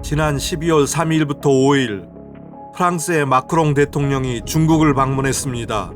지난 12월 3일부터 5일 프랑스의 마크롱 대통령이 중국을 방문했습니다.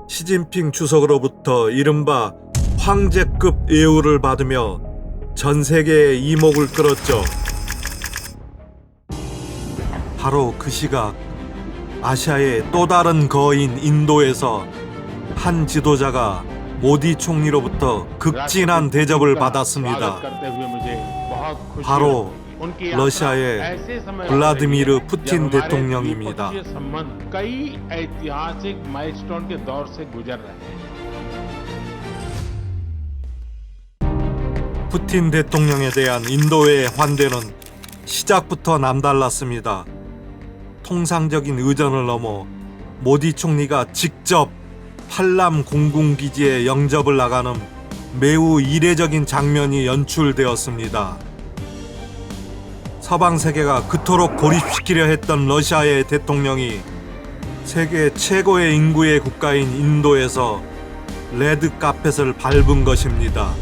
시진핑 주석으로부터 이른바 황제급 예우를 받으며 전 세계의 이목을 끌었죠. 바로 그 시각 아시아의 또 다른 거인 인도에서 한 지도자가 모디 총리로부터 극진한 대접을 받았습니다. 바로 러시아의 블라디미르 푸틴 대통령입니다. 푸틴 대통령에 대한 인도의 환대는 시작부터 남달랐습니다. 통상적인 의전을 넘어 모디 총리가 직접 팔람 공군기지에 영접을 나가는 매우 이례적인 장면이 연출되었습니다. 서방 세계가 그토록 고립시키려 했던 러시아의 대통령이 세계 최고의 인구의 국가인 인도에서 레드카펫을 밟은 것입니다.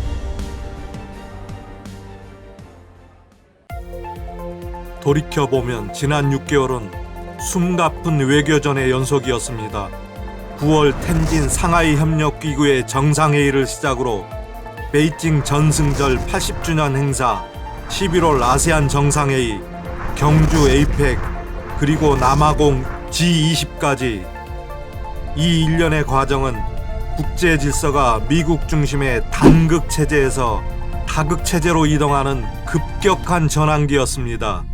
돌이켜보면 지난 6개월은 숨가쁜 외교전의 연속이었습니다. 9월 텐진 상하이 협력기구의 정상회의를 시작으로 베이징 전승절 80주년 행사, 11월 아세안 정상회의, 경주 에이펙, 그리고 남아공 G20까지 이 일련의 과정은 국제 질서가 미국 중심의 단극 체제에서 다극 체제로 이동하는 급격한 전환기였습니다.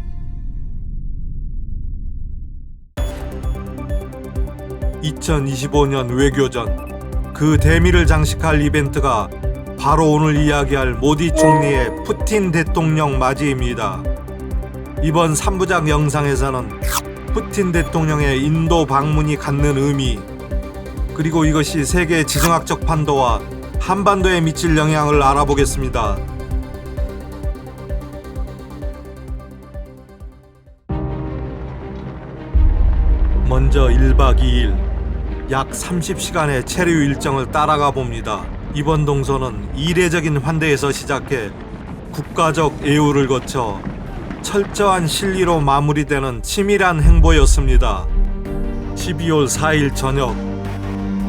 (2025년) 외교전, 그 대미를 장식할 이벤트가 바로 오늘 이야기할 모디 총리의 푸틴 대통령 맞이입니다. 이번 3부작 영상에서는 푸틴 대통령의 인도 방문이 갖는 의미, 그리고 이것이 세계 지정학적 판도와 한반도에 미칠 영향을 알아보겠습니다. 먼저 1박 2일 약 30시간의 체류 일정을 따라가 봅니다. 이번 동선은 이례적인 환대에서 시작해 국가적 예우를 거쳐 철저한 실리로 마무리되는 치밀한 행보였습니다. 12월 4일 저녁,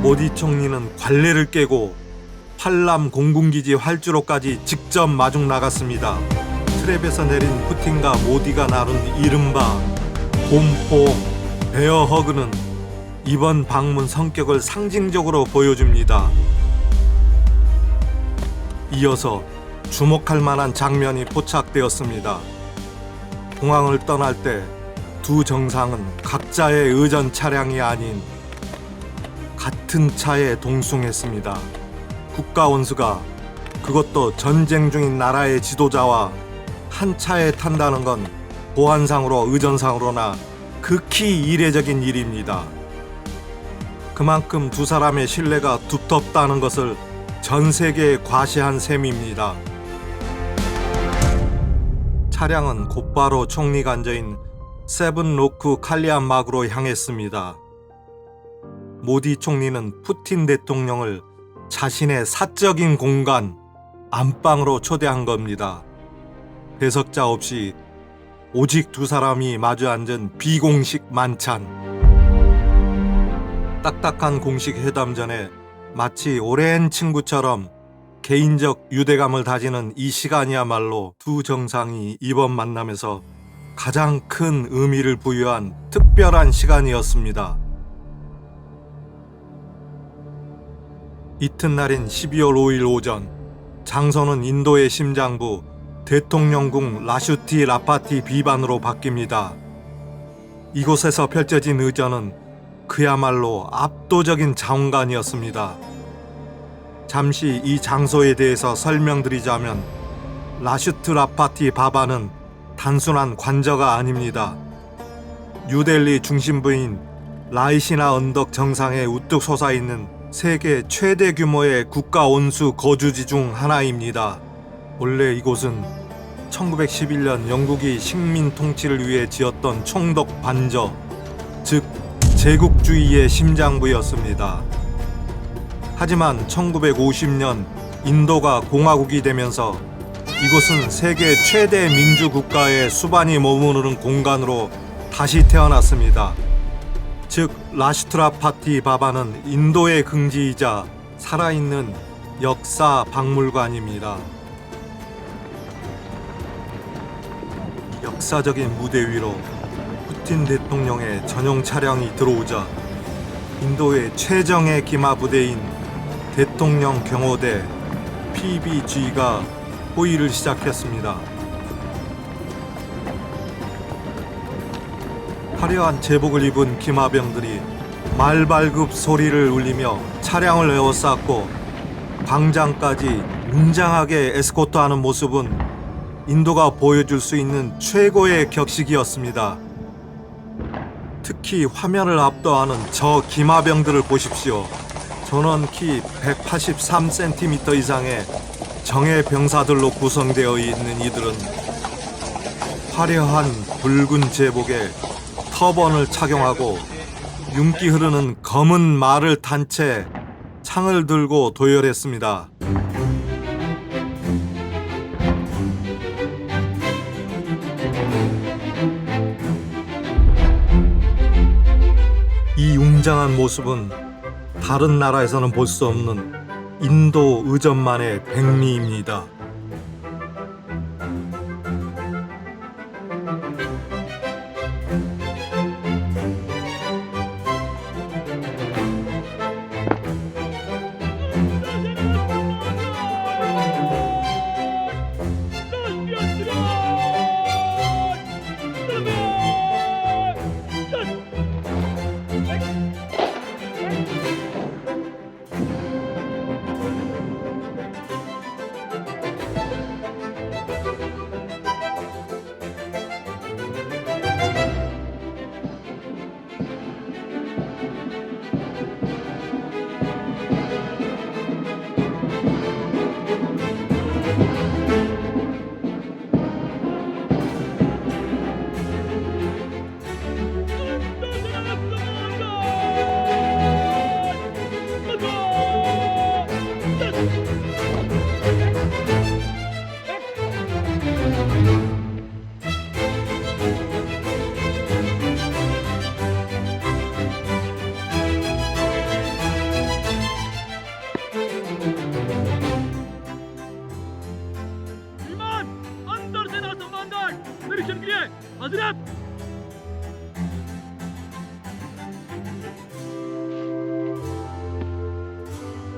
모디 총리는 관례를 깨고 팔람 공군기지 활주로까지 직접 마중 나갔습니다. 트랩에서 내린 푸틴과 모디가 나눈 이른바 봄포옹, 베어허그는 이번 방문 성격을 상징적으로 보여줍니다. 이어서 주목할 만한 장면이 포착되었습니다. 공항을 떠날 때 두 정상은 각자의 의전 차량이 아닌 같은 차에 동승했습니다. 국가 원수가, 그것도 전쟁 중인 나라의 지도자와 한 차에 탄다는 건 보안상으로 의전상으로나 극히 이례적인 일입니다. 그만큼 두 사람의 신뢰가 두텁다는 것을 전 세계에 과시한 셈입니다. 차량은 곧바로 총리가 앉아있는 세븐로크 칼리안마그로 향했습니다. 모디 총리는 푸틴 대통령을 자신의 사적인 공간 안방으로 초대한 겁니다. 배석자 없이 오직 두 사람이 마주 앉은 비공식 만찬. 딱딱한 공식 회담 전에 마치 오랜 친구처럼 개인적 유대감을 다지는 이 시간이야말로 두 정상이 이번 만남에서 가장 큰 의미를 부여한 특별한 시간이었습니다. 이튿날인 12월 5일 오전, 장소는 인도의 심장부 대통령궁 라슈티 라파티 비반으로 바뀝니다. 이곳에서 펼쳐진 의전은 그야말로 압도적인 장관이었습니다. 잠시 이 장소에 대해서 설명드리자면, 라슈트 라파티 바바는 단순한 관저가 아닙니다. 뉴델리 중심부인 라이시나 언덕 정상에 우뚝 솟아있는 세계 최대 규모의 국가 원수 거주지 중 하나입니다. 원래 이곳은 1911년 영국이 식민 통치를 위해 지었던 총독 반저, 즉 제국주의의 심장부였습니다. 하지만 1950년 인도가 공화국이 되면서 이곳은 세계 최대 민주국가의 수반이 머무르는 공간으로 다시 태어났습니다. 즉 라슈트라파티 바바는 인도의 긍지이자 살아있는 역사 박물관입니다. 역사적인 무대 위로 푸틴 대통령의 전용 차량이 들어오자 인도의 최정예 기마 부대인 대통령 경호대 PBG가 호위를 시작했습니다. 화려한 제복을 입은 기마병들이 말발굽 소리를 울리며 차량을 에워쌌고 광장까지 웅장하게 에스코트하는 모습은 인도가 보여줄 수 있는 최고의 격식이었습니다. 특히 화면을 압도하는 저 기마병들을 보십시오. 전원 키 183cm 이상의 정예 병사들로 구성되어 있는 이들은 화려한 붉은 제복에 터번을 착용하고 윤기 흐르는 검은 말을 탄 채 창을 들고 도열했습니다. 이 웅장한 모습은 다른 나라에서는 볼 수 없는 인도 의전만의 백미입니다.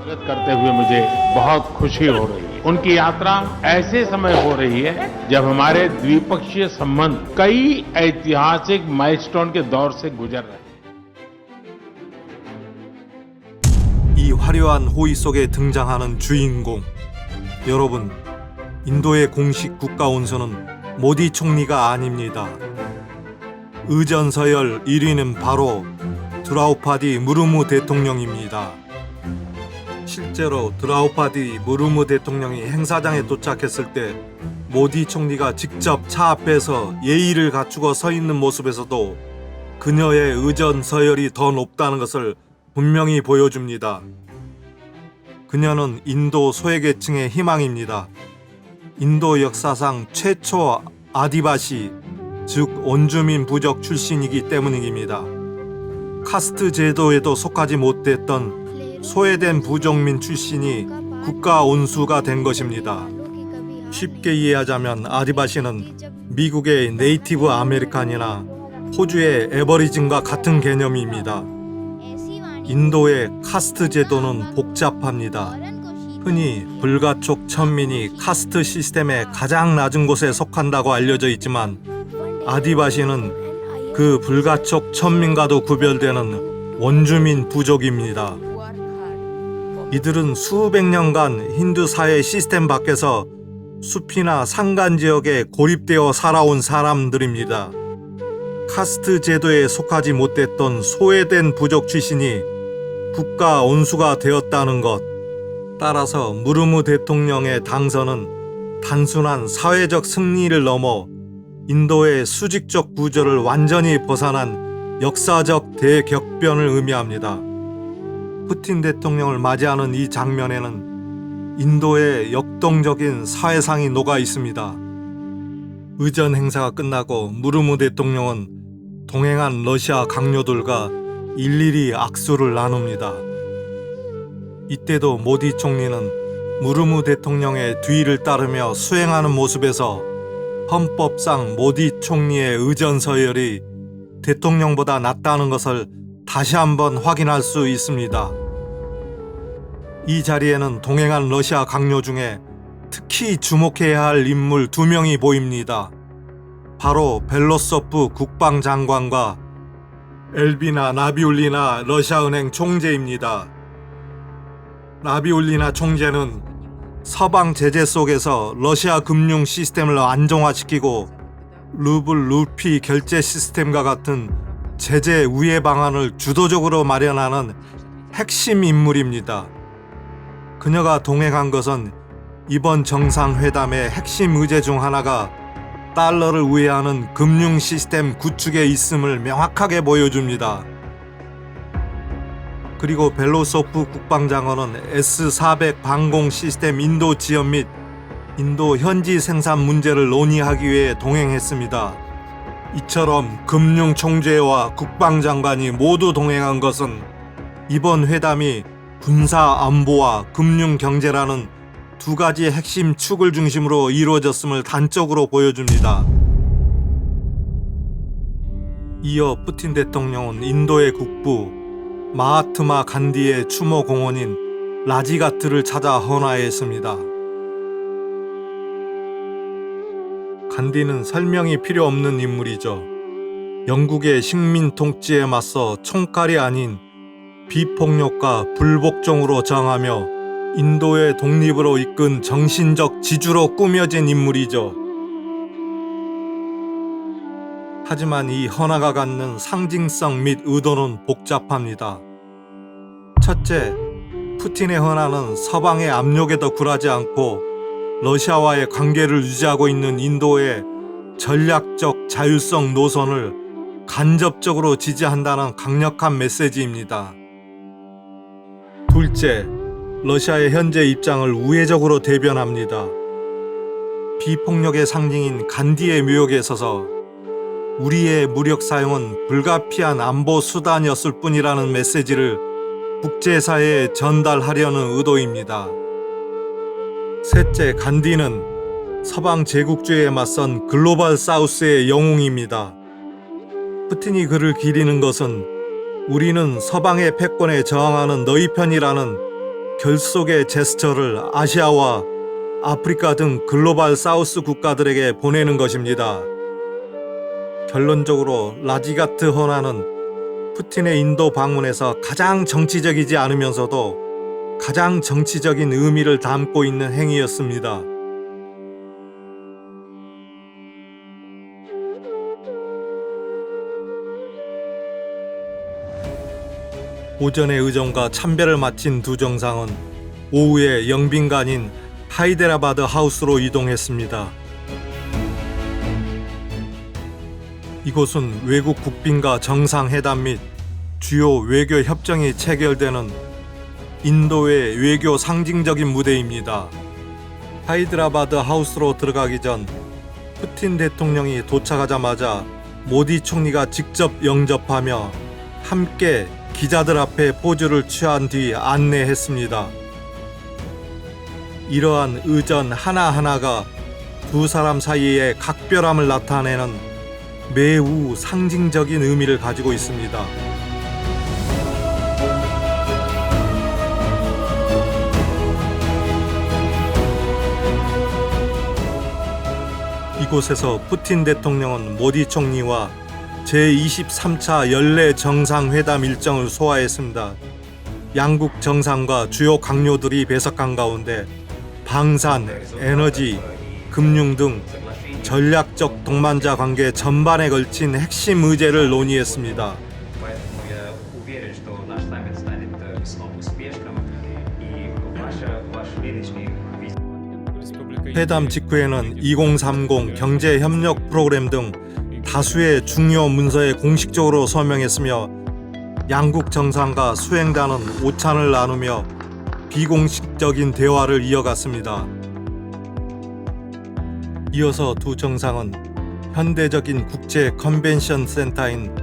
स्वागत करते हुए मुझे बहुत खुशी हो रही है। उनकी यात्रा ऐसे समय हो रही है जब हमारे द्विपक्षीय संबंध कई ऐतिहासिक माइलस्टोन के दौर से गुजर रहे हैं। 이 화려한 호위 속에 등장하는 주인공, 여러분, 인도의 공식 국가 원수는 모디 총리가 아닙니다. 의전서열 1위는 바로 드라우파디 무르무 대통령입니다. 실제로 드라우파디 무르무 대통령이 행사장에 도착했을 때 모디 총리가 직접 차 앞에서 예의를 갖추고 서 있는 모습에서도 그녀의 의전서열이 더 높다는 것을 분명히 보여줍니다. 그녀는 인도 소외계층의 희망입니다. 인도 역사상 최초 아디바시, 즉 원주민 부족 출신이기 때문입니다. 카스트 제도에도 속하지 못했던 소외된 부족민 출신이 국가 원수가 된 것입니다. 쉽게 이해하자면 아디바시는 미국의 네이티브 아메리칸이나 호주의 에버리진과 같은 개념입니다. 인도의 카스트 제도는 복잡합니다. 흔히 불가촉 천민이 카스트 시스템의 가장 낮은 곳에 속한다고 알려져 있지만 아디바시는 그 불가촉 천민과도 구별되는 원주민 부족입니다. 이들은 수백 년간 힌두 사회 시스템 밖에서 숲이나 산간 지역에 고립되어 살아온 사람들입니다. 카스트 제도에 속하지 못했던 소외된 부족 출신이 국가 원수가 되었다는 것. 따라서 무르무 대통령의 당선은 단순한 사회적 승리를 넘어 인도의 수직적 구조를 완전히 벗어난 역사적 대격변을 의미합니다. 푸틴 대통령을 맞이하는 이 장면에는 인도의 역동적인 사회상이 녹아 있습니다. 의전 행사가 끝나고 무르무 대통령은 동행한 러시아 강요들과 일일이 악수를 나눕니다. 이때도 모디 총리는 무르무 대통령의 뒤를 따르며 수행하는 모습에서 헌법상 모디 총리의 의전 서열이 대통령보다 낮다는 것을 다시 한번 확인할 수 있습니다. 이 자리에는 동행한 러시아 강요 중에 특히 주목해야 할 인물 2명이 보입니다. 바로 벨로소프 국방장관과 엘비나 나비울리나 러시아은행 총재입니다. 나비울리나 총재는 서방 제재 속에서 러시아 금융 시스템을 안정화시키고 루블 루피 결제 시스템과 같은 제재 우회 방안을 주도적으로 마련하는 핵심 인물입니다. 그녀가 동행한 것은 이번 정상회담의 핵심 의제 중 하나가 달러를 우회하는 금융 시스템 구축에 있음을 명확하게 보여줍니다. 그리고 벨로소프 국방장관은 S-400 방공 시스템 인도 지원 및 인도 현지 생산 문제를 논의하기 위해 동행했습니다. 이처럼 금융 총재와 국방장관이 모두 동행한 것은 이번 회담이 군사 안보와 금융 경제라는 2가지 핵심 축을 중심으로 이루어졌음을 단적으로 보여줍니다. 이어 푸틴 대통령은 인도의 국부 마하트마 간디의 추모 공원인 라지가트를 찾아 헌화했습니다. 간디는 설명이 필요 없는 인물이죠. 영국의 식민 통치에 맞서 총칼이 아닌 비폭력과 불복종으로 저항하며 인도의 독립으로 이끈 정신적 지주로 꾸며진 인물이죠. 하지만 이 헌화가 갖는 상징성 및 의도는 복잡합니다. 첫째, 푸틴의 헌화는 서방의 압력에도 굴하지 않고 러시아와의 관계를 유지하고 있는 인도의 전략적 자율성 노선을 간접적으로 지지한다는 강력한 메시지입니다. 둘째, 러시아의 현재 입장을 우회적으로 대변합니다. 비폭력의 상징인 간디의 묘역에 서서 우리의 무력 사용은 불가피한 안보 수단이었을 뿐이라는 메시지를 국제사회에 전달하려는 의도입니다. 셋째, 간디는 서방 제국주의에 맞선 글로벌 사우스의 영웅입니다. 푸틴이 그를 기리는 것은 우리는 서방의 패권에 저항하는 너희 편이라는 결속의 제스처를 아시아와 아프리카 등 글로벌 사우스 국가들에게 보내는 것입니다. 결론적으로 라지가트 헌화는 푸틴의 인도 방문에서 가장 정치적이지 않으면서도 가장 정치적인 의미를 담고 있는 행위였습니다. 오전의 의전과 참배를 마친 두 정상은 오후에 영빈관인 하이데라바드 하우스로 이동했습니다. 이곳은 외국 국빈과 정상회담 및 주요 외교 협정이 체결되는 인도의 외교 상징적인 무대입니다. 하이드라바드 하우스로 들어가기 전 푸틴 대통령이 도착하자마자 모디 총리가 직접 영접하며 함께 기자들 앞에 포즈를 취한 뒤 안내했습니다. 이러한 의전 하나하나가 두 사람 사이의 각별함을 나타내는 매우 상징적인 의미를 가지고 있습니다. 이곳에서 푸틴 대통령은 모디 총리와 제23차 연례 정상회담 일정을 소화했습니다. 양국 정상과 주요 강요들이 배석한 가운데 방산, 에너지, 금융 등 전략적 동반자 관계 전반에 걸친 핵심 의제를 논의했습니다. 회담 직후에는 2030 경제협력 프로그램 등 다수의 중요 문서에 공식적으로 서명했으며 양국 정상과 수행단은 오찬을 나누며 비공식적인 대화를 이어갔습니다. 이어서 두 정상은 현대적인 국제 컨벤션 센터인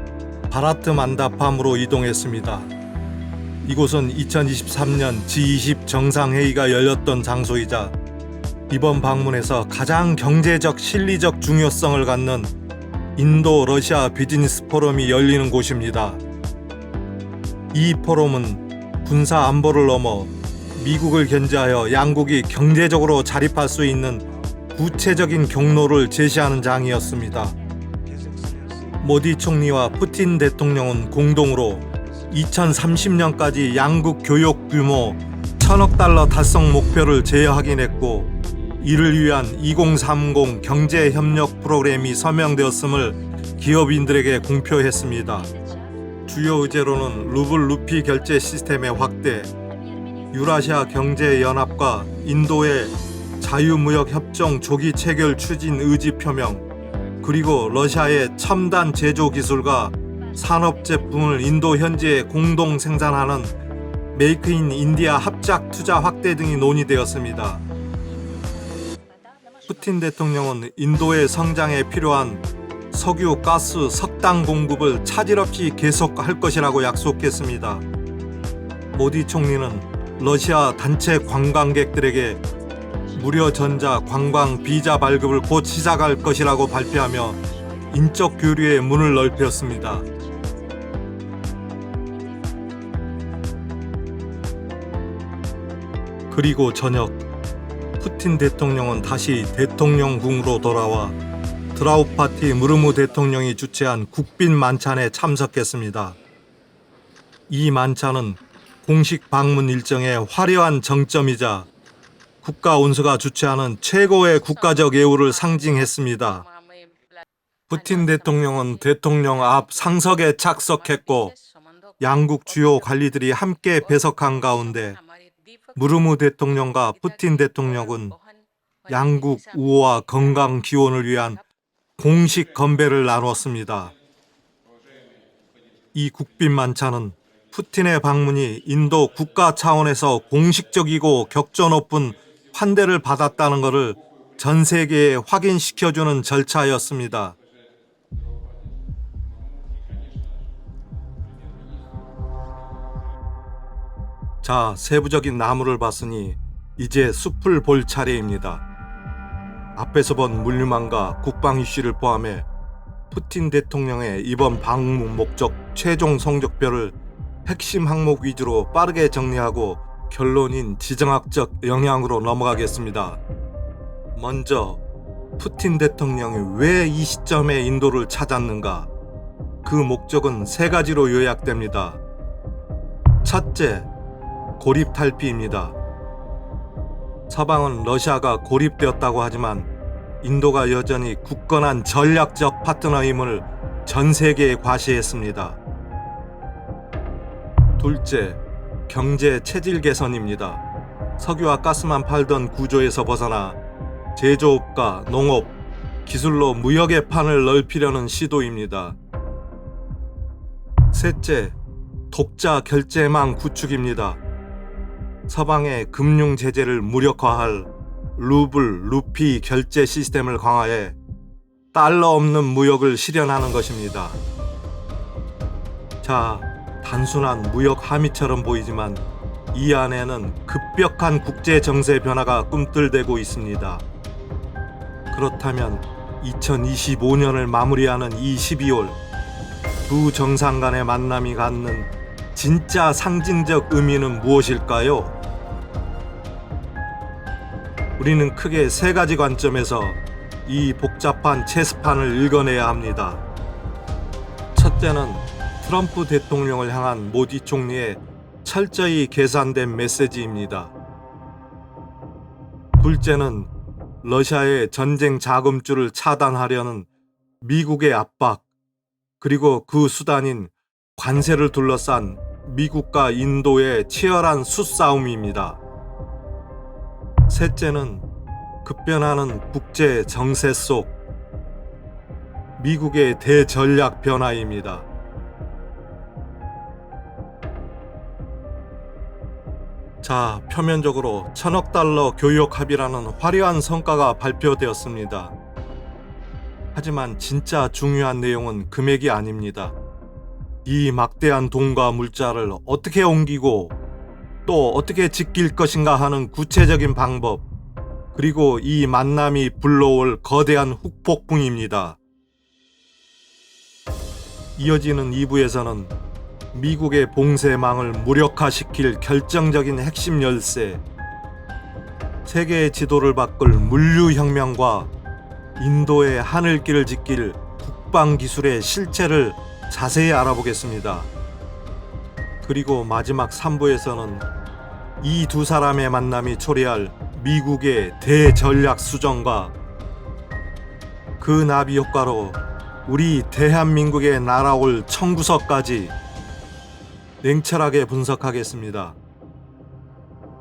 바라트 만다팜으로 이동했습니다. 이곳은 2023년 G20 정상회의가 열렸던 장소이자 이번 방문에서 가장 경제적 실리적 중요성을 갖는 인도 러시아 비즈니스 포럼이 열리는 곳입니다. 이 포럼은 군사 안보를 넘어 미국을 견제하여 양국이 경제적으로 자립할 수 있는 구체적인 경로를 제시하는 장이었습니다. 모디 총리와 푸틴 대통령은 공동으로 2030년까지 양국 교역 규모 1,000억 달러 달성 목표를 재확인했고, 이를 위한 2030 경제협력 프로그램이 서명되었음을 기업인들에게 공표했습니다. 주요 의제로는 루블 루피 결제 시스템의 확대, 유라시아 경제연합과 인도의 자유무역협정 조기 체결 추진 의지 표명, 그리고 러시아의 첨단 제조 기술과 산업 제품을 인도 현지에 공동 생산하는 메이크 인 인디아 합작 투자 확대 등이 논의되었습니다. 푸틴 대통령은 인도의 성장에 필요한 석유, 가스, 석탄 공급을 차질 없이 계속할 것이라고 약속했습니다. 모디 총리는 러시아 단체 관광객들에게 무료 전자 관광 비자 발급을 곧 시작할 것이라고 발표하며 인적 교류의 문을 넓혔습니다. 그리고 저녁, 푸틴 대통령은 다시 대통령궁으로 돌아와 드라우파티 무르무 대통령이 주최한 국빈 만찬에 참석했습니다. 이 만찬은 공식 방문 일정의 화려한 정점이자 국가 원수가 주최하는 최고의 국가적 예우를 상징했습니다. 푸틴 대통령은 대통령 앞 상석에 착석했고, 양국 주요 관리들이 함께 배석한 가운데 무르무 대통령과 푸틴 대통령은 양국 우호와 건강 기원을 위한 공식 건배를 나눴습니다. 이 국빈 만찬은 푸틴의 방문이 인도 국가 차원에서 공식적이고 격조 높은 환대를 받았다는 것을 전 세계에 확인시켜주는 절차였습니다. 자, 세부적인 나무를 봤으니 이제 숲을 볼 차례입니다. 앞에서 본 물류망과 국방 이슈를 포함해 푸틴 대통령의 이번 방문 목적 최종 성적표를 핵심 항목 위주로 빠르게 정리하고 결론인 지정학적 영향으로 넘어가겠습니다. 먼저 푸틴 대통령이 왜 이 시점에 인도를 찾았는가? 그 목적은 세 가지로 요약됩니다. 첫째, 고립 탈피입니다. 서방은 러시아가 고립되었다고 하지만 인도가 여전히 굳건한 전략적 파트너임을 전 세계에 과시했습니다. 둘째, 경제 체질 개선입니다. 석유와 가스만 팔던 구조에서 벗어나 제조업과 농업, 기술로 무역의 판을 넓히려는 시도입니다. 셋째, 독자 결제망 구축입니다. 서방의 금융 제재를 무력화할 루블, 루피 결제 시스템을 강화해 달러 없는 무역을 실현하는 것입니다. 자, 단순한 무역 함의처럼 보이지만 이 안에는 급격한 국제 정세 변화가 꿈틀대고 있습니다. 그렇다면 2025년을 마무리하는 이 12월, 두 정상 간의 만남이 갖는 진짜 상징적 의미는 무엇일까요? 우리는 크게 세 가지 관점에서 이 복잡한 체스판을 읽어내야 합니다. 첫째는 트럼프 대통령을 향한 모디 총리의 철저히 계산된 메시지입니다. 둘째는 러시아의 전쟁 자금줄을 차단하려는 미국의 압박, 그리고 그 수단인 관세를 둘러싼 미국과 인도의 치열한 수싸움입니다. 셋째는 급변하는 국제 정세 속 미국의 대전략 변화입니다. 자, 표면적으로 1,000억 달러 교역 합의라는 화려한 성과가 발표되었습니다. 하지만 진짜 중요한 내용은 금액이 아닙니다. 이 막대한 돈과 물자를 어떻게 옮기고 또 어떻게 지킬 것인가 하는 구체적인 방법, 그리고 이 만남이 불러올 거대한 후폭풍입니다. 이어지는 2부에서는 미국의 봉쇄망을 무력화시킬 결정적인 핵심 열쇠, 세계의 지도를 바꿀 물류혁명과 인도의 하늘길을 지킬 국방기술의 실체를 자세히 알아보겠습니다. 그리고 마지막 3부에서는 이 두 사람의 만남이 초래할 미국의 대전략 수정과 그 나비 효과로 우리 대한민국에 날아올 청구서까지 냉철하게 분석하겠습니다.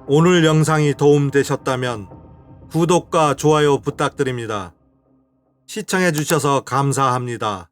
오늘 영상이 도움되셨다면 구독과 좋아요 부탁드립니다. 시청해주셔서 감사합니다.